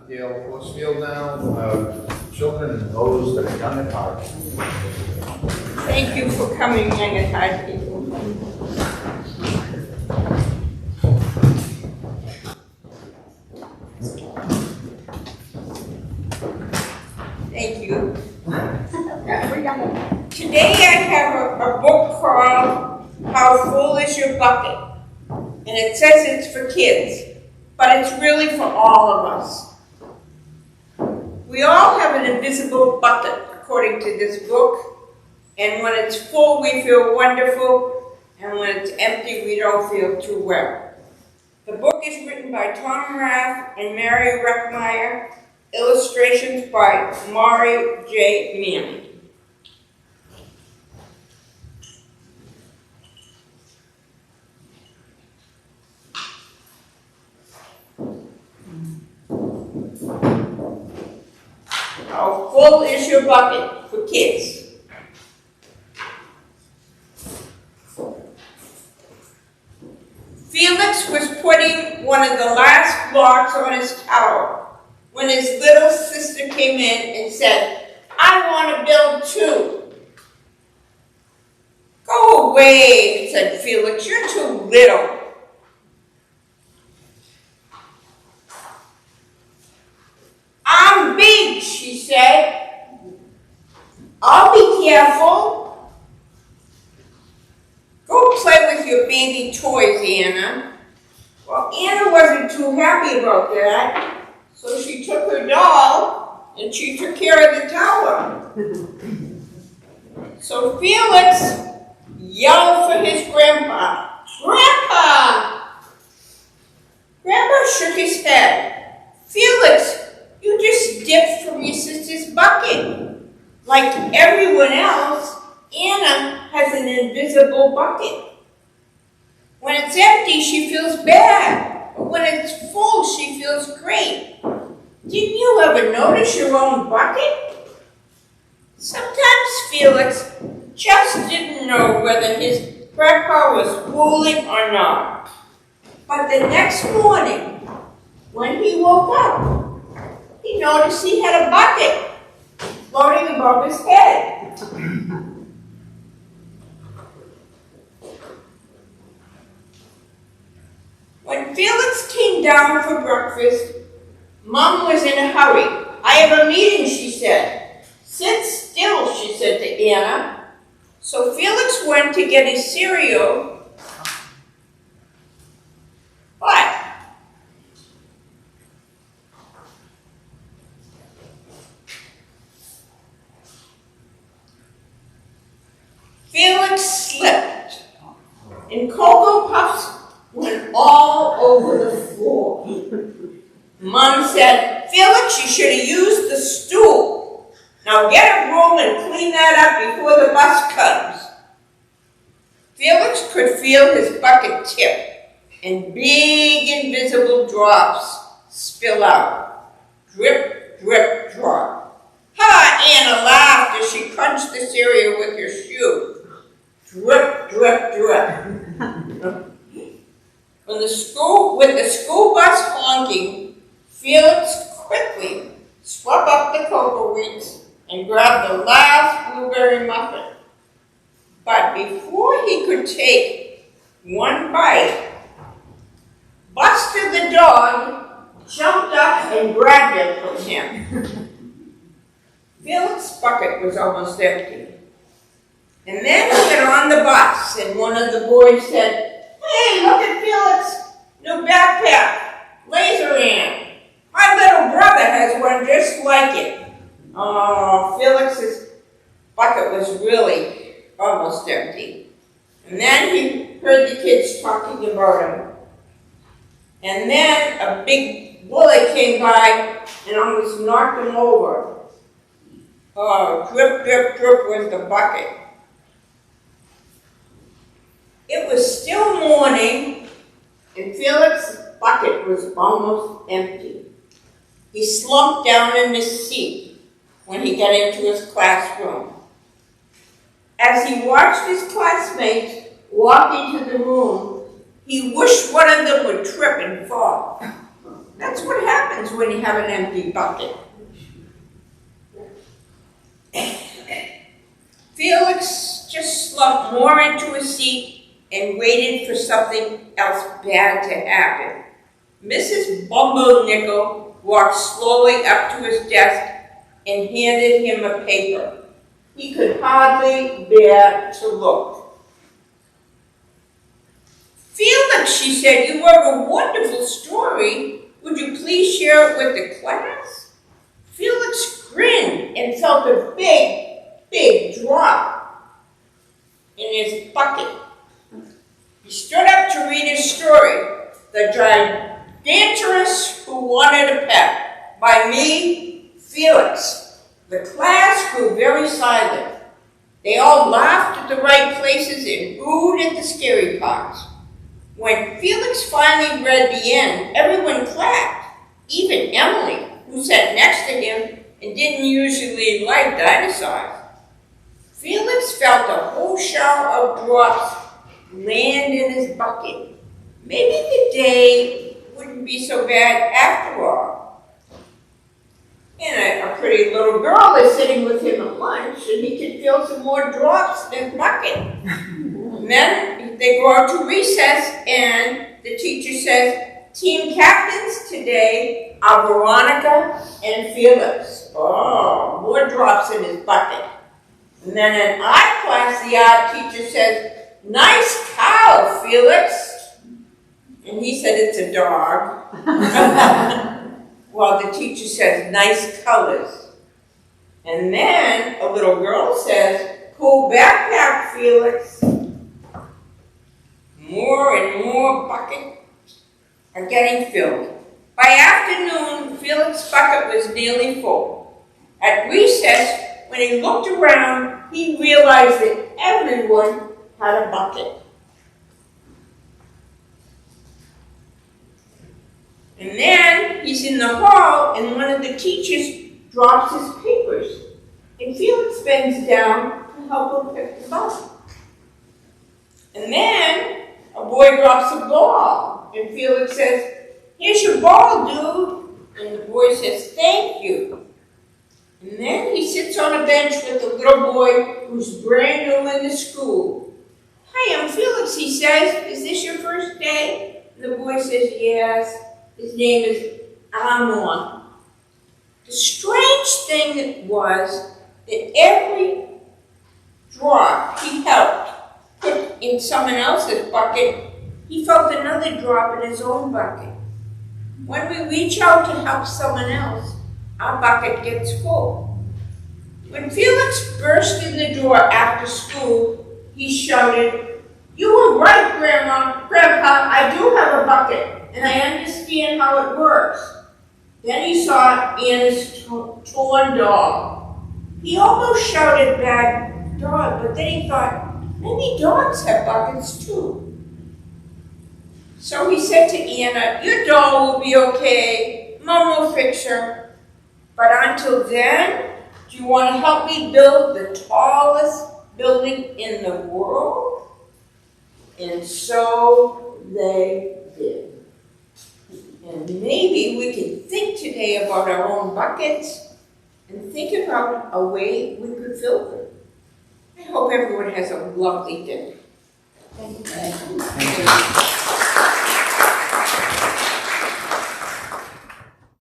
Gail Forcefield now, children and those that are young at heart. Thank you for coming, young at heart people. Thank you. Today I have a book called How Full Is Your Bucket? And it says it's for kids, but it's really for all of us. We all have an invisible bucket, according to this book, and when it's full we feel wonderful, and when it's empty we don't feel too well. The book is written by Tom Rath and Mary Reckmeyer, illustrations by Maury J. Manning. How full is your bucket for kids? Felix was putting one of the last blocks on his tower when his little sister came in and said, "I want to build too." "Go away," said Felix, "you're too little." "I'm big," she said. "I'll be careful." "Go play with your baby toys, Anna." Well, Anna wasn't too happy about that, so she took her doll and she took care of the tower. So Felix yelled for his grandpa. "Grandpa!" Grandpa shook his head. "Felix, you just dipped from your sister's bucket. Like everyone else, Anna has an invisible bucket. When it's empty, she feels bad, but when it's full, she feels great. Didn't you ever notice your own bucket?" Sometimes Felix just didn't know whether his grandpa was fooling or not. But the next morning, when he woke up, he noticed he had a bucket floating above his head. When Felix came down for breakfast, Mom was in a hurry. "I have a meeting," she said. "Sit still," she said to Anna. So Felix went to get his cereal, but Felix slipped, and Cocoa Puffs went all over the floor. Mom said, "Felix, you should have used the stool. Now get a broom and clean that up before the bus comes." Felix could feel his bucket tip, and big invisible drops spill out. Drip, drip, drop. "Ha!" Anna laughed as she crunched the cereal with her shoe. Drip, drip, drip. With the school bus honking, Felix quickly swept up the cocoa wheats and grabbed the last blueberry muffin. But before he could take one bite, Buster the dog jumped up and grabbed it from him. Felix's bucket was almost empty. And then he got on the bus, and one of the boys said, "Hey, look at Felix's new backpack, laser amp. My little brother has one just like it." Oh, Felix's bucket was really almost empty. And then he heard the kids talking about him. And then a big bully came by and almost knocked him over. Oh, drip, drip, drip was the bucket. It was still morning, and Felix's bucket was almost empty. He slumped down in his seat when he got into his classroom. As he watched his classmates walk into the room, he wished one of them would trip and fall. That's what happens when you have an empty bucket? Felix just slumped more into his seat and waited for something else bad to happen. Mrs. Bumblenickel walked slowly up to his desk and handed him a paper. He could hardly bear to look. "Felix," she said, "you wrote a wonderful story. Would you please share it with the class?" Felix grinned and felt a big drop in his bucket. He stood up to read his story, The Gigantorous Who Wanted a Pet, by me, Felix. The class grew very silent. They all laughed at the right places and booed at the scary parts. When Felix finally read the end, everyone clapped, even Emily, who sat next to him and didn't usually like dinosaurs. Felix felt a whole shower of drops land in his bucket. Maybe the day wouldn't be so bad after all. And a pretty little girl is sitting with him at lunch, and he could feel some more drops in his bucket. And then they go out to recess, and the teacher says, "Team captains today are Veronica and Felix." Oh, more drops in his bucket. And then in art class, the art teacher says, "Nice cow, Felix." And he said, "It's a dog." Well, the teacher says, "Nice colors." And then a little girl says, "Cool backpack, Felix." More and more buckets are getting filled. By afternoon, Felix's bucket was nearly full. At recess, when he looked around, he realized that everyone had a bucket. And then he's in the hall, and one of the teachers drops his papers. And Felix bends down to help him pick them up. And then a boy drops a ball, and Felix says, "Here's your ball, dude." And the boy says, "Thank you." And then he sits on a bench with a little boy who's brand new in the school. "Hi, I'm Felix," he says. "Is this your first day?" And the boy says, "Yes." His name is Amon. The strange thing was that every drop he helped put in someone else's bucket, he felt another drop in his own bucket. When we reach out to help someone else, our bucket gets full. When Felix burst in the door after school, he shouted, "You were right, Grandpa, I do have a bucket. And I understand how it works." Then he saw Anna's torn dog. He almost shouted back, "Dog," but then he thought, maybe dogs have buckets too. So he said to Anna, "Your dog will be okay. Mom will fix her. But until then, do you want to help me build the tallest building in the world?" And so they did. And maybe we can think today about our own buckets and think about a way we could fill them. I hope everyone has a lovely day. Thank you.